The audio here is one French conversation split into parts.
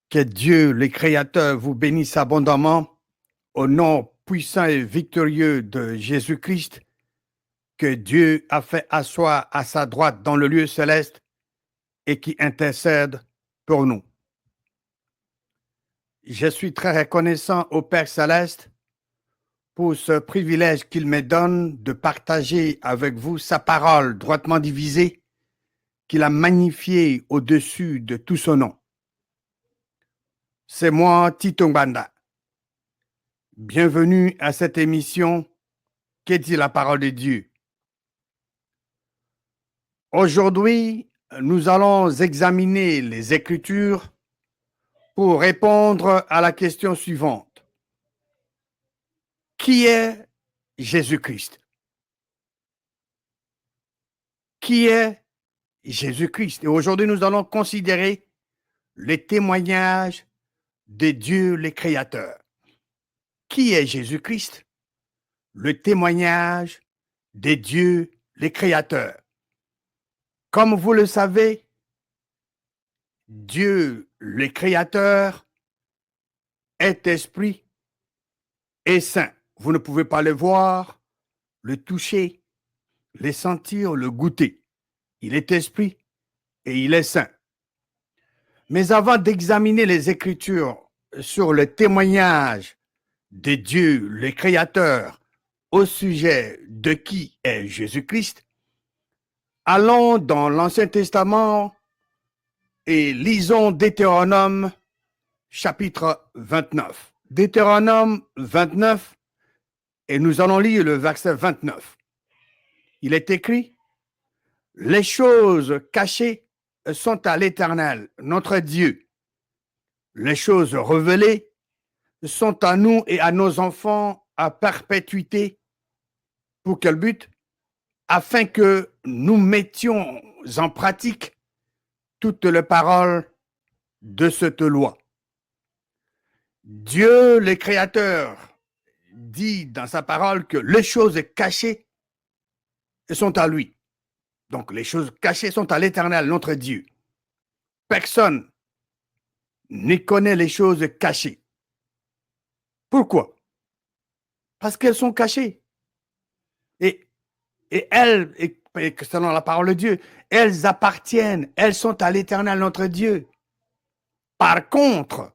Que Dieu, le Créateur, vous bénisse abondamment au nom puissant et victorieux de Jésus-Christ, que Dieu a fait asseoir à sa droite dans le lieu céleste et qui intercède pour nous. Je suis très reconnaissant au Père céleste pour ce privilège qu'il me donne de partager avec vous sa parole droitement divisée, qu'il a magnifiée au-dessus de tout son nom. C'est moi, Tito Mbanda. Bienvenue à cette émission Que dit la parole de Dieu. Aujourd'hui, nous allons examiner les Écritures pour répondre à la question suivante. Qui est Jésus-Christ? Qui est Jésus-Christ? Et aujourd'hui, nous allons considérer les témoignages de Dieu, le Créateur. Qui est Jésus-Christ? Le témoignage de Dieu, le Créateur. Comme vous le savez, Dieu, le Créateur, est esprit et saint. Vous ne pouvez pas le voir, le toucher, le sentir, le goûter. Il est esprit et il est saint. Mais avant d'examiner les Écritures sur le témoignage de Dieu, le Créateur, au sujet de qui est Jésus-Christ, allons dans l'Ancien Testament et lisons Deutéronome chapitre 29. Deutéronome 29, et nous allons lire le verset 29. Il est écrit: les choses cachées sont à l'Éternel, notre Dieu. Les choses révélées sont à nous et à nos enfants à perpétuité. Pour quel but? Afin que nous mettions en pratique toutes les paroles de cette loi. Dieu, le Créateur, dit dans sa parole que les choses cachées sont à lui. Donc, les choses cachées sont à l'Éternel, notre Dieu. Personne ne connaît les choses cachées. Pourquoi? Parce qu'elles sont cachées. Et elles, selon la parole de Dieu, elles appartiennent, elles sont à l'Éternel, notre Dieu. Par contre,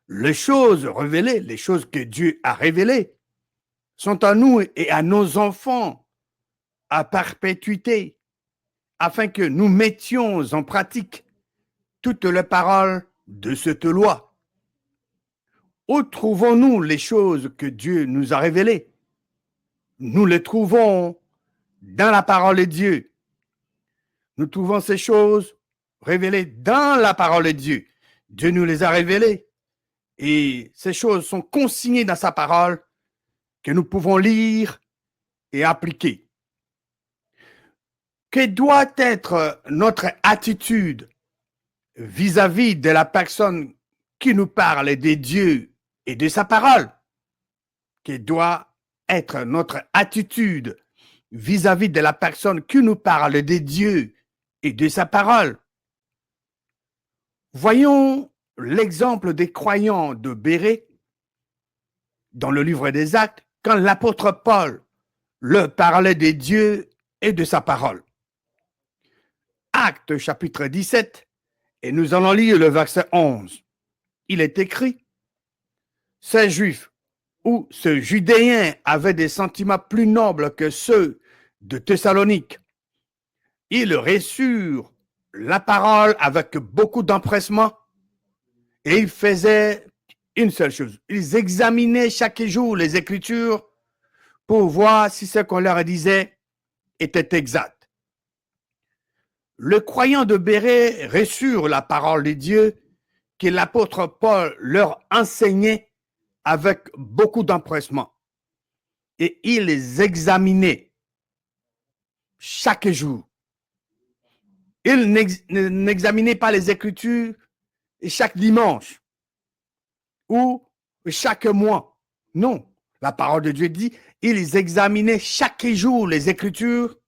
les choses révélées, les choses que Dieu a révélées, sont à nous et à nos enfants à perpétuité, afin que nous mettions en pratique toutes les paroles de cette loi. Où trouvons-nous les choses que Dieu nous a révélées? Nous les trouvons dans la parole de Dieu. Nous trouvons ces choses révélées dans la parole de Dieu. Dieu nous les a révélées. Et ces choses sont consignées dans sa parole que nous pouvons lire et appliquer. Que doit être notre attitude vis-à-vis de la personne qui nous parle de Dieu et de sa parole? Que doit être notre attitude vis-à-vis de la personne qui nous parle de Dieu et de sa parole? Voyons l'exemple des croyants de Bérée dans le livre des Actes, quand l'apôtre Paul leur parlait de Dieu et de sa parole. Actes chapitre 17, et nous allons lire le verset 11. Il est écrit: ces Juifs ou ce Judéen avait des sentiments plus nobles que ceux de Thessalonique. Ils reçurent la parole avec beaucoup d'empressement et ils faisaient une seule chose. Ils examinaient chaque jour les Écritures pour voir si ce qu'on leur disait était exact. Les croyants de Bérée reçurent la parole de Dieu que l'apôtre Paul leur enseignait avec beaucoup d'empressement. Et ils les examinaient chaque jour. Ils n'examinaient pas les Écritures chaque dimanche ou chaque mois. Non, la parole de Dieu dit, ils examinaient chaque jour les Écritures.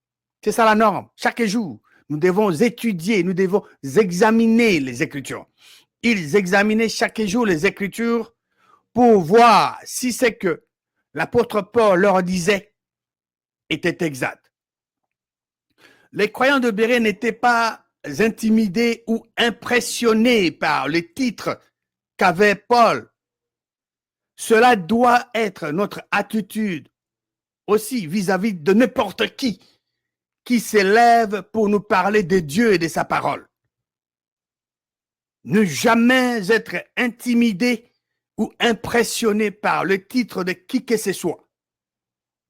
C'est ça la norme, chaque jour. Nous devons étudier, nous devons examiner les Écritures. ils examinaient chaque jour les Écritures pour voir si ce que l'apôtre Paul leur disait était exact. Les croyants de Béret n'étaient pas intimidés ou impressionnés par les titres qu'avait Paul. Cela doit être notre attitude aussi vis-à-vis de n'importe qui s'élève pour nous parler de Dieu et de sa parole. Ne jamais être intimidé ou impressionné par le titre de qui que ce soit.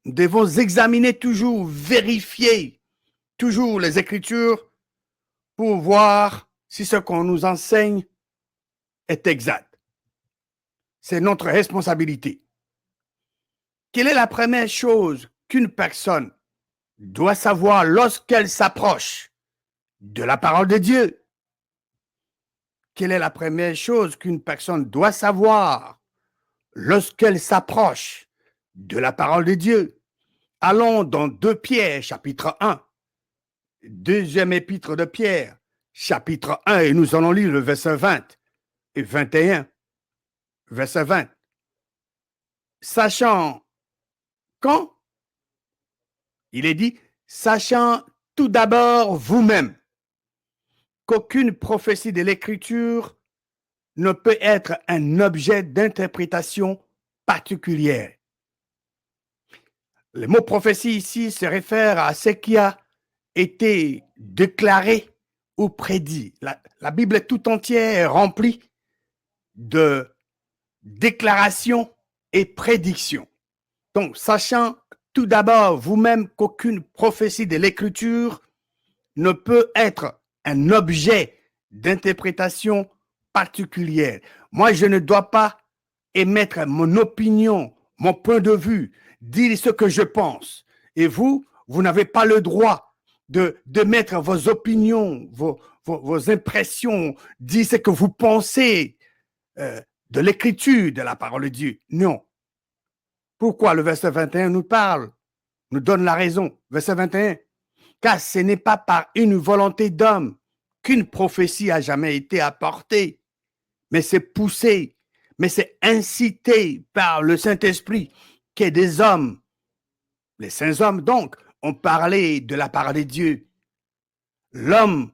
Nous devons examiner toujours, vérifier toujours les Écritures pour voir si ce qu'on nous enseigne est exact. C'est notre responsabilité. Quelle est la première chose qu'une personne doit savoir lorsqu'elle s'approche de la parole de Dieu? Quelle est la première chose qu'une personne doit savoir lorsqu'elle s'approche de la parole de Dieu? Allons dans 2 Pierre, chapitre 1, deuxième épître de Pierre, chapitre 1, et nous allons lire le verset 20 et 21. Verset 20. Sachant quand? Il est dit, sachant tout d'abord vous-même qu'aucune prophétie de l'Écriture ne peut être un objet d'interprétation particulière. Le mot prophétie ici se réfère à ce qui a été déclaré ou prédit. La Bible tout entière est remplie de déclarations et prédictions. Donc, sachant tout d'abord vous-même qu'aucune prophétie de l'Écriture ne peut être un objet d'interprétation particulière. Moi, je ne dois pas émettre mon opinion, mon point de vue, dire ce que je pense. Et vous n'avez pas le droit de mettre vos opinions, vos impressions, dire ce que vous pensez de l'écriture de la parole de Dieu. Non. Pourquoi le verset 21 nous parle, nous donne la raison? Verset 21. Car ce n'est pas par une volonté d'homme qu'une prophétie a jamais été apportée, mais c'est poussé, mais c'est incité par le Saint-Esprit que des hommes, les saints hommes donc, ont parlé de la parole de Dieu. L'homme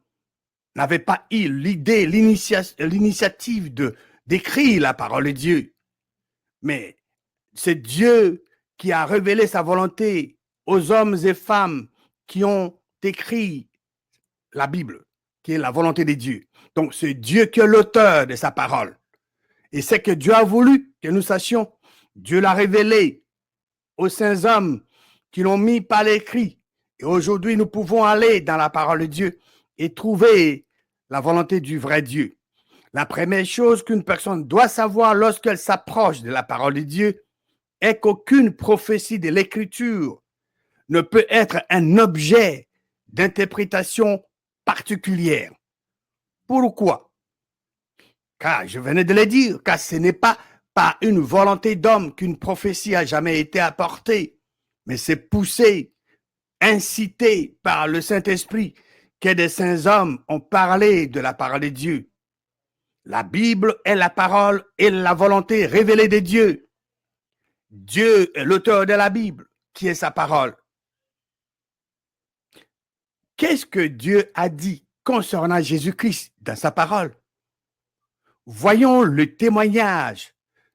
n'avait pas eu l'idée, l'initiative d'écrire la parole de Dieu, mais c'est Dieu qui a révélé sa volonté aux hommes et femmes qui ont écrit la Bible, qui est la volonté de Dieu. Donc, c'est Dieu qui est l'auteur de sa parole. Et c'est que Dieu a voulu que nous sachions. Dieu l'a révélé aux saints hommes qui l'ont mis par l'écrit. Et aujourd'hui, nous pouvons aller dans la parole de Dieu et trouver la volonté du vrai Dieu. La première chose qu'une personne doit savoir lorsqu'elle s'approche de la parole de Dieu est qu'aucune prophétie de l'Écriture ne peut être un objet d'interprétation particulière. Pourquoi? Car je venais de le dire, car ce n'est pas par une volonté d'homme qu'une prophétie a jamais été apportée, mais c'est poussé, incité par le Saint-Esprit que des saints hommes ont parlé de la parole de Dieu. La Bible est la parole et la volonté révélée de Dieu. Dieu est l'auteur de la Bible, qui est sa parole. Qu'est-ce que Dieu a dit concernant Jésus-Christ dans sa parole? Voyons le témoignage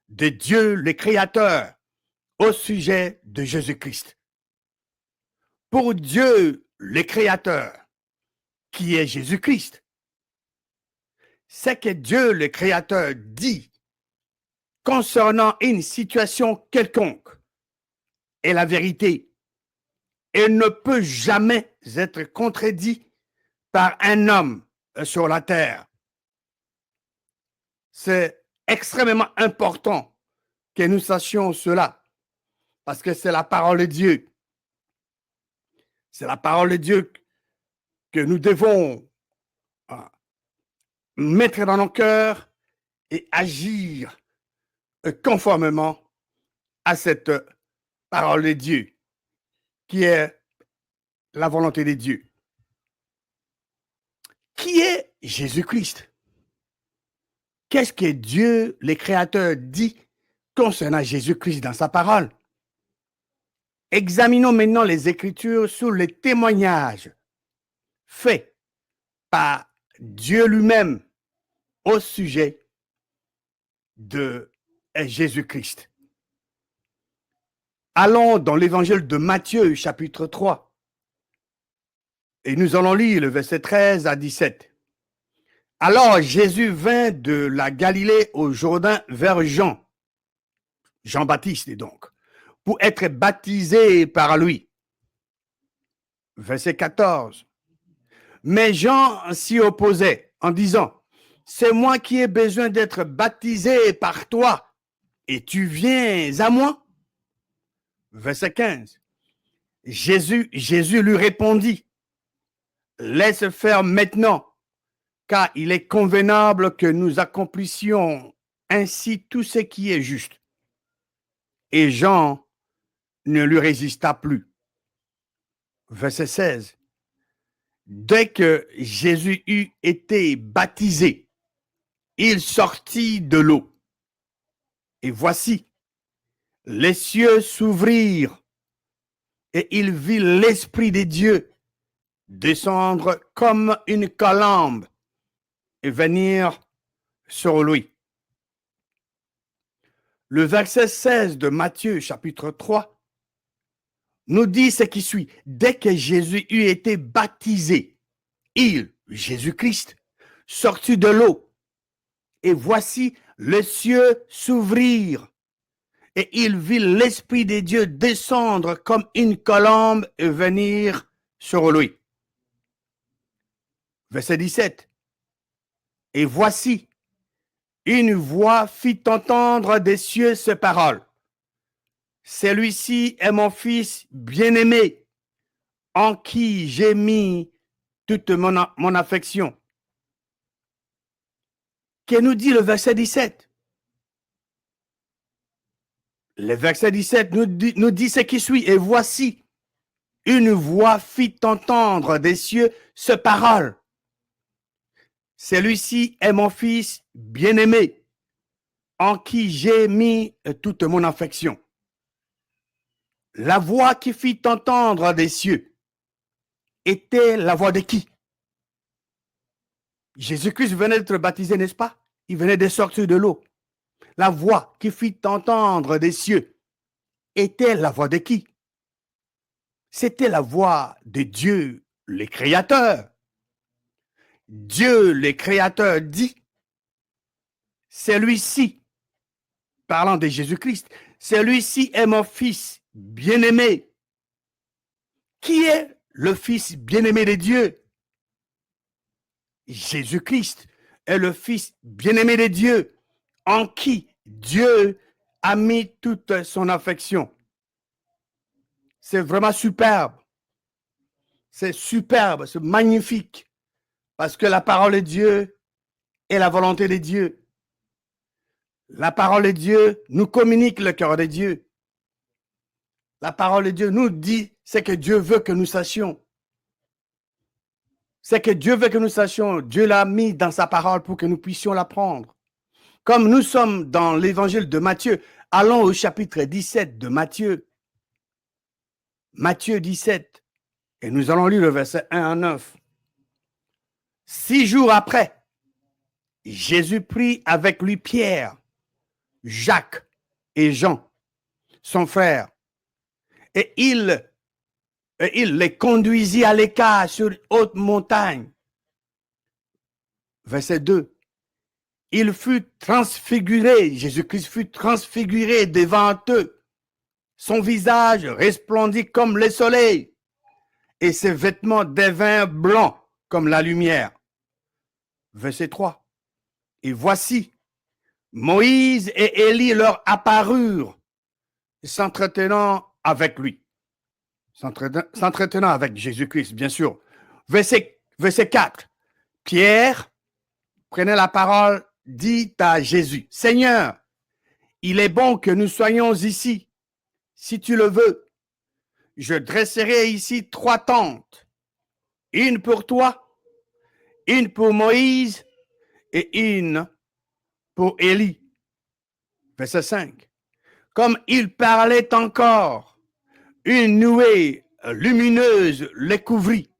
de Dieu le Créateur au sujet de Jésus-Christ. Pour Dieu le Créateur, qui est Jésus-Christ, c'est que Dieu le Créateur dit concernant une situation quelconque est la vérité et ne peut jamais être contredit par un homme sur la terre. C'est extrêmement important que nous sachions cela, parce que c'est la parole de Dieu. C'est la parole de Dieu que nous devons mettre dans nos cœurs et agir conformément à cette parole de Dieu, qui est la volonté de Dieu. Qui est Jésus-Christ? qu'est-ce que Dieu, le Créateur, dit concernant Jésus-Christ dans sa parole? Examinons maintenant les Écritures sur les témoignages faits par Dieu lui-même au sujet de Jésus-Christ. Allons dans l'évangile de Matthieu, chapitre 3, et nous allons lire le verset 13 à 17. Alors Jésus vint de la Galilée au Jourdain vers Jean-Baptiste donc, pour être baptisé par lui. Verset 14. Mais Jean s'y opposait en disant, c'est moi qui ai besoin d'être baptisé par toi, et tu viens à moi? Verset 15. Jésus lui répondit, laisse faire maintenant, car il est convenable que nous accomplissions ainsi tout ce qui est juste. Et Jean ne lui résista plus. Verset 16. Dès que Jésus eut été baptisé, il sortit de l'eau. Et voici, les cieux s'ouvrirent et il vit l'Esprit de Dieu descendre comme une colombe et venir sur lui. Le verset 16 de Matthieu, chapitre 3, nous dit ce qui suit. Dès que Jésus eut été baptisé, il, Jésus-Christ, sortit de l'eau. Et voici, les cieux s'ouvrirent. Et il vit l'Esprit de Dieu descendre comme une colombe et venir sur lui. Verset 17. Et voici, une voix fit entendre des cieux ces paroles. Celui-ci est mon fils bien-aimé, en qui j'ai mis toute mon affection. Que nous dit le verset 17? Le verset 17 nous dit ce qui suit. Et voici, une voix fit entendre des cieux ces paroles. Celui-ci est mon fils bien-aimé, en qui j'ai mis toute mon affection. La voix qui fit entendre des cieux était la voix de qui? Jésus-Christ venait d'être baptisé, n'est-ce pas? Il venait de sortir de l'eau. La voix qui fit entendre des cieux était la voix de qui? C'était la voix de Dieu, le Créateur. Dieu, le Créateur, dit, celui-ci, parlant de Jésus-Christ, celui-ci est mon fils bien-aimé. Qui est le fils bien-aimé de Dieu? Jésus-Christ est le fils bien-aimé de Dieu, en qui Dieu a mis toute son affection. C'est vraiment superbe. C'est superbe, c'est magnifique. Parce que la parole de Dieu est la volonté de Dieu. La parole de Dieu nous communique le cœur de Dieu. La parole de Dieu nous dit ce que Dieu veut que nous sachions. Ce que Dieu veut que nous sachions, Dieu l'a mis dans sa parole pour que nous puissions l'apprendre. Comme nous sommes dans l'évangile de Matthieu, allons au chapitre 17 de Matthieu. Matthieu 17. Et nous allons lire le verset 1 à 9. 6 jours après, Jésus prit avec lui Pierre, Jacques et Jean, son frère, et il les conduisit à l'écart sur une haute montagne. Verset 2. Il fut transfiguré, Jésus-Christ fut transfiguré devant eux. Son visage resplendit comme le soleil et ses vêtements devinrent blancs comme la lumière. Verset 3. Et voici, Moïse et Élie leur apparurent, s'entretenant avec lui. S'entretenant avec Jésus-Christ, bien sûr. Verset 4. Pierre prenait la parole, dit à Jésus, Seigneur, il est bon que nous soyons ici. Si tu le veux, je dresserai ici 3 tentes. Une pour toi, une pour Moïse et une pour Élie. Verset 5. Comme il parlait encore, une nuée lumineuse les couvrit.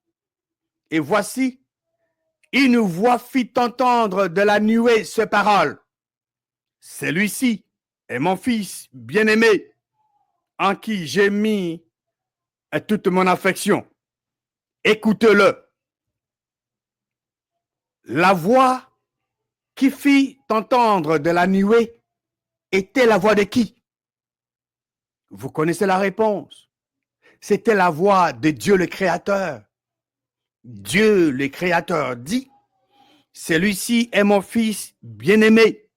Et voici, une voix fit entendre de la nuée ces paroles. Celui-ci est mon fils bien-aimé, en qui j'ai mis toute mon affection. Écoute-le. La voix qui fit entendre de la nuée était la voix de qui? Vous connaissez la réponse. C'était la voix de Dieu le Créateur. Dieu le Créateur dit, celui-ci est mon fils bien-aimé,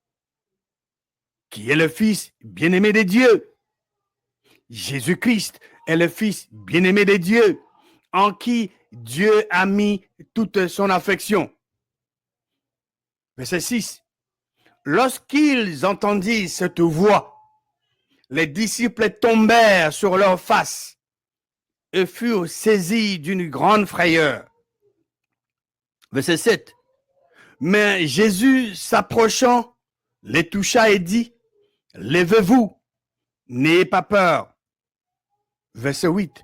qui est le fils bien-aimé de Dieu. Jésus-Christ est le fils bien-aimé de Dieu, en qui Dieu a mis toute son affection. Verset 6. Lorsqu'ils entendirent cette voix, les disciples tombèrent sur leurs faces et furent saisis d'une grande frayeur. Verset 7. Mais Jésus, s'approchant, les toucha et dit, levez-vous, n'ayez pas peur. Verset 8.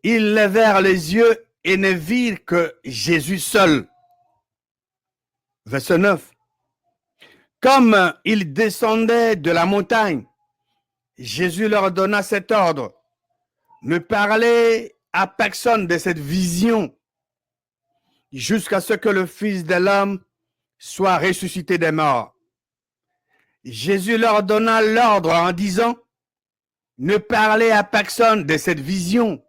Ils levèrent les yeux et ne virent que Jésus seul. Verset 9. Comme ils descendaient de la montagne, Jésus leur donna cet ordre. Ne parlez à personne de cette vision jusqu'à ce que le Fils de l'homme soit ressuscité des morts. Jésus leur donna l'ordre en disant, ne parlez à personne de cette vision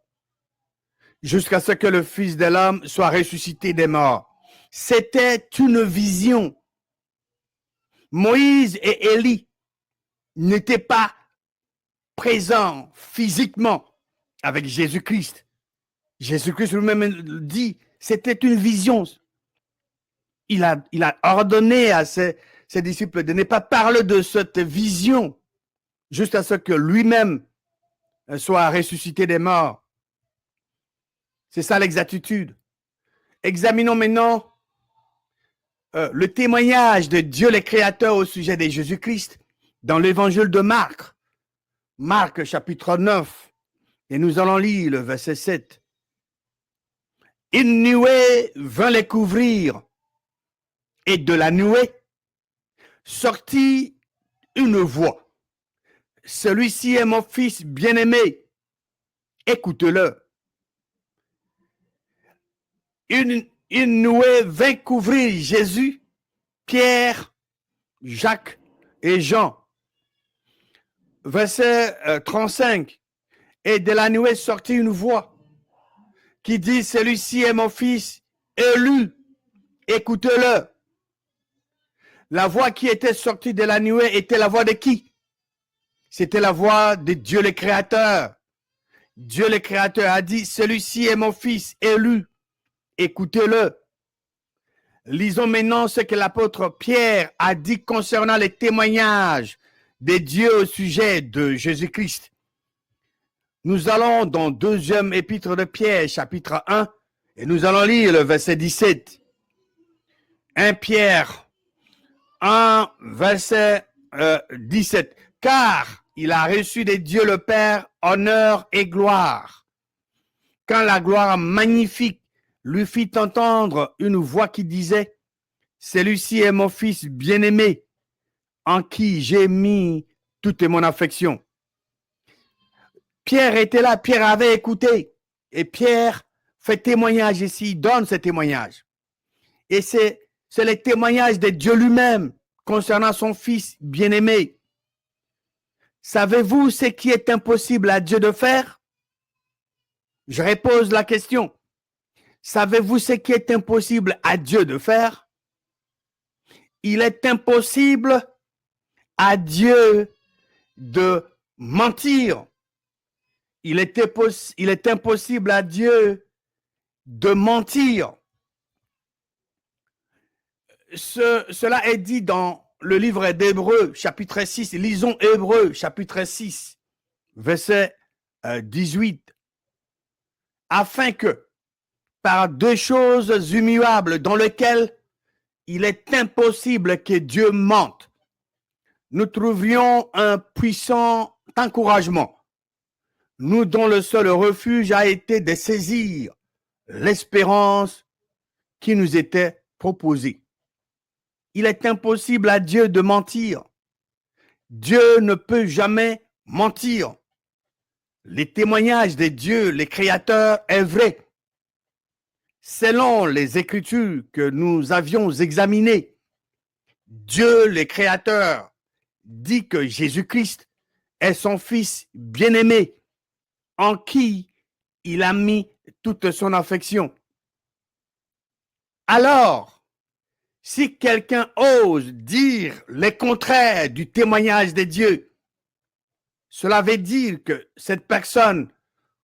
jusqu'à ce que le Fils de l'homme soit ressuscité des morts. C'était une vision. Moïse et Élie n'étaient pas présents physiquement avec Jésus-Christ. Jésus-Christ lui-même dit, c'était une vision. Il a ordonné à ses disciples de ne pas parler de cette vision jusqu'à ce que lui-même soit ressuscité des morts. C'est ça l'exactitude. Examinons maintenant le témoignage de Dieu le Créateur au sujet de Jésus-Christ dans l'évangile de Marc. Marc chapitre 9. Et nous allons lire le verset 7. Une nuée vint les couvrir, et de la nuée sortit une voix. Celui-ci est mon fils bien-aimé, écoute-le. Une nuée vint couvrir Jésus, Pierre, Jacques et Jean. Verset 35. Et de la nuée sortit une voix qui dit, celui-ci est mon fils élu, écoute-le. La voix qui était sortie de la nuée était la voix de qui? C'était la voix de Dieu le Créateur. Dieu le Créateur a dit, celui-ci est mon fils élu, écoutez-le. Lisons maintenant ce que l'apôtre Pierre a dit concernant les témoignages de Dieu au sujet de Jésus-Christ. Nous allons dans deuxième épître de Pierre, chapitre 1, et nous allons lire le verset 17. 1 Pierre 1, verset 17. Car il a reçu de Dieu le Père honneur et gloire. Quand la gloire magnifique lui fit entendre une voix qui disait, celui-ci est mon fils bien-aimé, en qui j'ai mis toute mon affection. Pierre était là, Pierre avait écouté, et Pierre fait témoignage ici, il donne ce témoignage. Et c'est le témoignage de Dieu lui-même concernant son fils bien-aimé. Savez-vous ce qui est impossible à Dieu de faire? Je repose la question. Savez-vous ce qui est impossible à Dieu de faire? Il est impossible à Dieu de mentir. Il est impossible à Dieu de mentir. Cela est dit dans le livre d'Hébreux, chapitre 6. Lisons Hébreux, chapitre 6, verset 18. Afin que, par deux choses immuables dans lesquelles il est impossible que Dieu mente, nous trouverions un puissant encouragement, nous dont le seul refuge a été de saisir l'espérance qui nous était proposée. Il est impossible à Dieu de mentir. Dieu ne peut jamais mentir. Les témoignages de Dieu, les créateurs, est vrai. Selon les Écritures que nous avions examinées, Dieu, le Créateur, dit que Jésus-Christ est son Fils bien-aimé, en qui il a mis toute son affection. Alors, si quelqu'un ose dire le contraire du témoignage de Dieu, cela veut dire que cette personne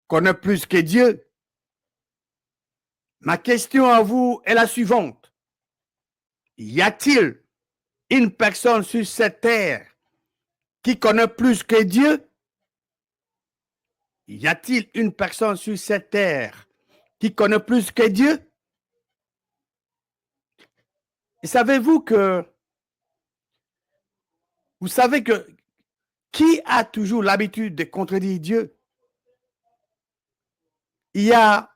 connaît plus que Dieu. Ma question à vous est la suivante. Y a-t-il une personne sur cette terre qui connaît plus que Dieu? Y a-t-il une personne sur cette terre qui connaît plus que Dieu? Et savez-vous que qui a toujours l'habitude de contredire Dieu? Il y a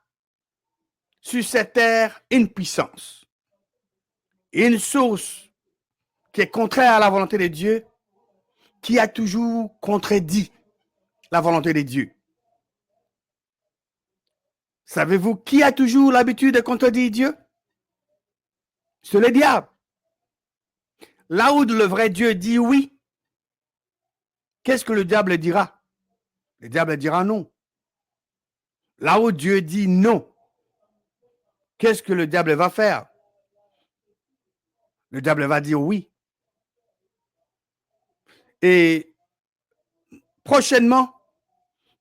sur cette terre une puissance, une source qui est contraire à la volonté de Dieu, qui a toujours contredit la volonté de Dieu. Savez-vous qui a toujours l'habitude de contredire Dieu? C'est le diable. Là où le vrai Dieu dit oui, qu'est-ce que le diable dira? Le diable dira non. Là où Dieu dit non, qu'est-ce que le diable va faire? Le diable va dire oui. Et prochainement,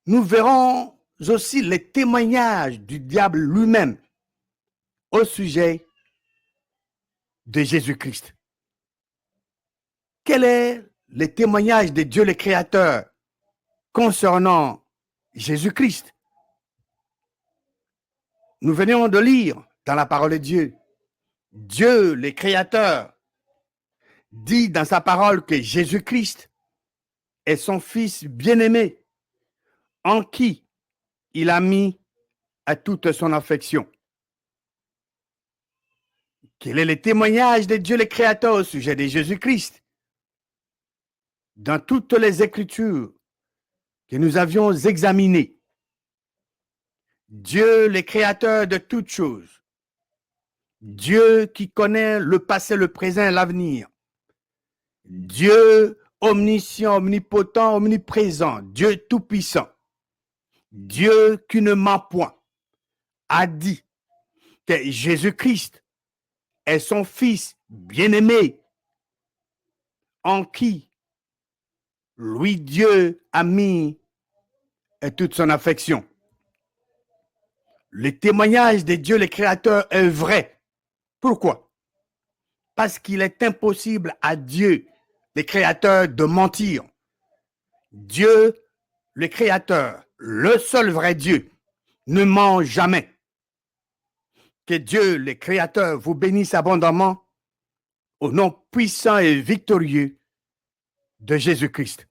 nous verrons aussi les témoignages du diable lui-même au sujet de Jésus-Christ. Quel est le témoignage de Dieu le Créateur concernant Jésus-Christ? Nous venons de lire dans la parole de Dieu, Dieu le Créateur dit dans sa parole que Jésus-Christ est son Fils bien-aimé, en qui il a mis à toute son affection. Quel est le témoignage de Dieu le Créateur au sujet de Jésus-Christ? Dans toutes les Écritures que nous avions examinées, Dieu le Créateur de toutes choses, Dieu qui connaît le passé, le présent et l'avenir, Dieu omniscient, omnipotent, omniprésent, Dieu tout-puissant, Dieu qui ne ment point, a dit que Jésus-Christ est son Fils bien-aimé, en qui lui Dieu a mis toute son affection. Le témoignage de Dieu le Créateur est vrai. Pourquoi? Parce qu'il est impossible à Dieu le Créateur de mentir. Dieu le Créateur, le seul vrai Dieu, ne ment jamais. Que Dieu le Créateur vous bénisse abondamment au nom puissant et victorieux de Jésus-Christ.